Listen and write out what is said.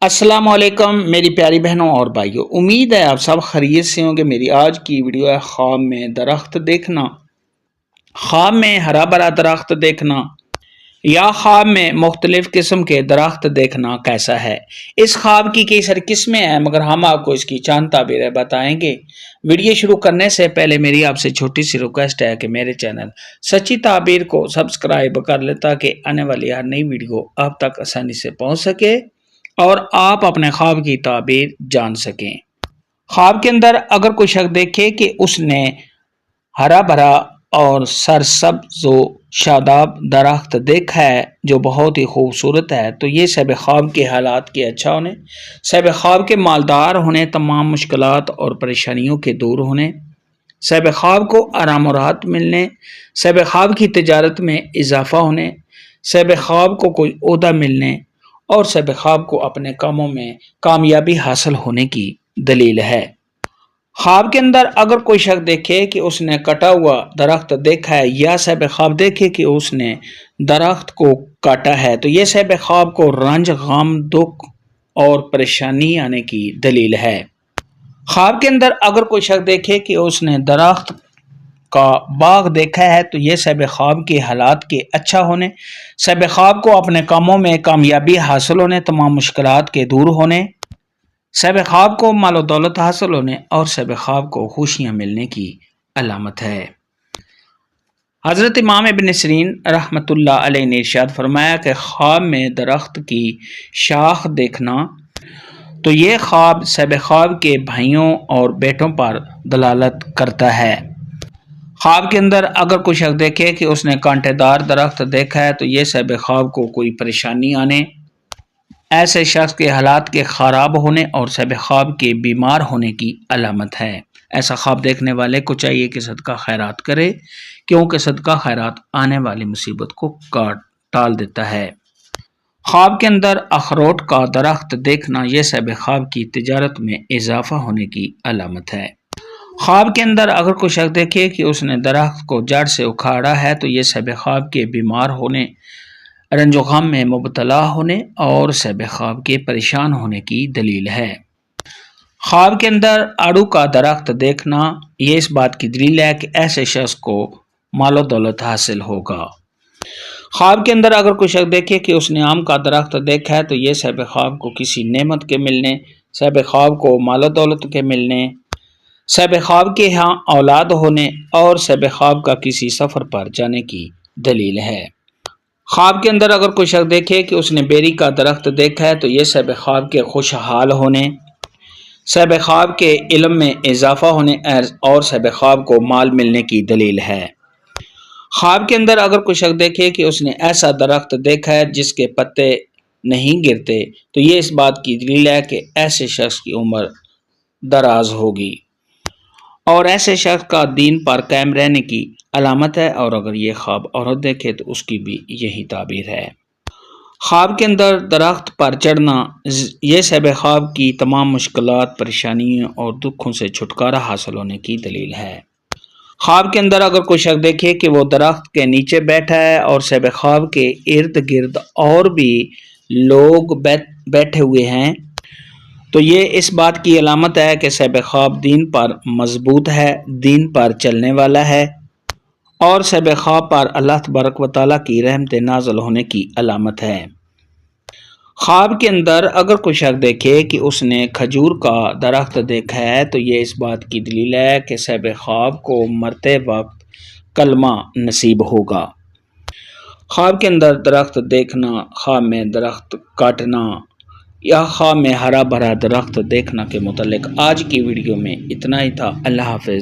السلام علیکم میری پیاری بہنوں اور بھائیوں، امید ہے آپ سب خیریت سے ہوں گے۔ میری آج کی ویڈیو ہے خواب میں درخت دیکھنا، خواب میں ہرا بھرا درخت دیکھنا یا خواب میں مختلف قسم کے درخت دیکھنا کیسا ہے۔ اس خواب کی کئی ساری قسمیں ہیں مگر ہم آپ کو اس کی چند تعبیریں بتائیں گے۔ ویڈیو شروع کرنے سے پہلے میری آپ سے چھوٹی سی ریکویسٹ ہے کہ میرے چینل سچی تعبیر کو سبسکرائب کر لیں تاکہ آنے والی ہر نئی ویڈیو آپ تک آسانی سے پہنچ سکے اور آپ اپنے خواب کی تعبیر جان سکیں۔ خواب کے اندر اگر کوئی شخص دیکھے کہ اس نے ہرا بھرا اور سرسبز و شاداب درخت دیکھا ہے جو بہت ہی خوبصورت ہے، تو یہ صاحب خواب کے حالات کے اچھا ہونے، صاحب خواب کے مالدار ہونے، تمام مشکلات اور پریشانیوں کے دور ہونے، صاحب خواب کو آرام و راحت ملنے، صاحب خواب کی تجارت میں اضافہ ہونے، صاحب خواب کو کوئی عہدہ ملنے اور صاحب خواب کو اپنے کاموں میں کامیابی حاصل ہونے کی دلیل ہے۔ خواب کے اندر اگر کوئی شخص دیکھے کہ اس نے کٹا ہوا درخت دیکھا ہے یا صاحب خواب دیکھے کہ اس نے درخت کو کاٹا ہے، تو یہ صاحب خواب کو رنج، غم، دکھ اور پریشانی آنے کی دلیل ہے۔ خواب کے اندر اگر کوئی شخص دیکھے کہ اس نے درخت کا باغ دیکھا ہے، تو یہ صاحب خواب کے حالات کے اچھا ہونے، صاحب خواب کو اپنے کاموں میں کامیابی حاصل ہونے، تمام مشکلات کے دور ہونے، صاحب خواب کو مال و دولت حاصل ہونے اور صاحب خواب کو خوشیاں ملنے کی علامت ہے۔ حضرت امام ابن سیرین رحمۃ اللہ علیہ نے ارشاد فرمایا کہ خواب میں درخت کی شاخ دیکھنا تو یہ خواب صاحب خواب کے بھائیوں اور بیٹوں پر دلالت کرتا ہے۔ خواب کے اندر اگر کوئی شخص دیکھے کہ اس نے کانٹے دار درخت دیکھا ہے، تو یہ صاحب خواب کو کوئی پریشانی آنے، ایسے شخص کے حالات کے خراب ہونے اور صاحب خواب کے بیمار ہونے کی علامت ہے۔ ایسا خواب دیکھنے والے کو چاہیے کہ صدقہ خیرات کرے، کیونکہ صدقہ خیرات آنے والی مصیبت کو ٹال دیتا ہے۔ خواب کے اندر اخروٹ کا درخت دیکھنا یہ صاحب خواب کی تجارت میں اضافہ ہونے کی علامت ہے۔ خواب کے اندر اگر کوئی شخص دیکھے کہ اس نے درخت کو جڑ سے اکھاڑا ہے، تو یہ صاحب خواب کے بیمار ہونے، رنج و غم میں مبتلا ہونے اور صاحب خواب کے پریشان ہونے کی دلیل ہے۔ خواب کے اندر آڑو کا درخت دیکھنا یہ اس بات کی دلیل ہے کہ ایسے شخص کو مال و دولت حاصل ہوگا۔ خواب کے اندر اگر کوئی شخص دیکھے کہ اس نے آم کا درخت دیکھا ہے، تو یہ صاحب خواب کو کسی نعمت کے ملنے، صاحب خواب کو مال و دولت کے ملنے، صاحب خواب کے ہاں اولاد ہونے اور صاحب خواب کا کسی سفر پر جانے کی دلیل ہے۔ خواب کے اندر اگر کوئی شخص دیکھے کہ اس نے بیری کا درخت دیکھا ہے، تو یہ صاحب خواب کے خوشحال ہونے، صاحب خواب کے علم میں اضافہ ہونے اور صاحب خواب کو مال ملنے کی دلیل ہے۔ خواب کے اندر اگر کوئی شخص دیکھے کہ اس نے ایسا درخت دیکھا ہے جس کے پتے نہیں گرتے، تو یہ اس بات کی دلیل ہے کہ ایسے شخص کی عمر دراز ہوگی اور ایسے شخص کا دین پر قائم رہنے کی علامت ہے، اور اگر یہ خواب عورت دیکھے تو اس کی بھی یہی تعبیر ہے۔ خواب کے اندر درخت پر چڑھنا یہ صاحب خواب کی تمام مشکلات، پریشانیوں اور دکھوں سے چھٹکارا حاصل ہونے کی دلیل ہے۔ خواب کے اندر اگر کوئی شخص دیکھے کہ وہ درخت کے نیچے بیٹھا ہے اور صاحب خواب کے ارد گرد اور بھی لوگ بیٹھے ہوئے ہیں، تو یہ اس بات کی علامت ہے کہ صاحب خواب دین پر مضبوط ہے، دین پر چلنے والا ہے اور صاحب خواب پر اللہ تبارک و تعالیٰ کی رحمت نازل ہونے کی علامت ہے۔ خواب کے اندر اگر کوئی شخص دیکھے کہ اس نے کھجور کا درخت دیکھا ہے، تو یہ اس بات کی دلیل ہے کہ صاحب خواب کو مرتے وقت کلمہ نصیب ہوگا۔ خواب کے اندر درخت دیکھنا، خواب میں درخت کاٹنا یا خواب میں ہرا بھرا درخت دیکھنا کے متعلق آج کی ویڈیو میں اتنا ہی تھا۔ اللہ حافظ۔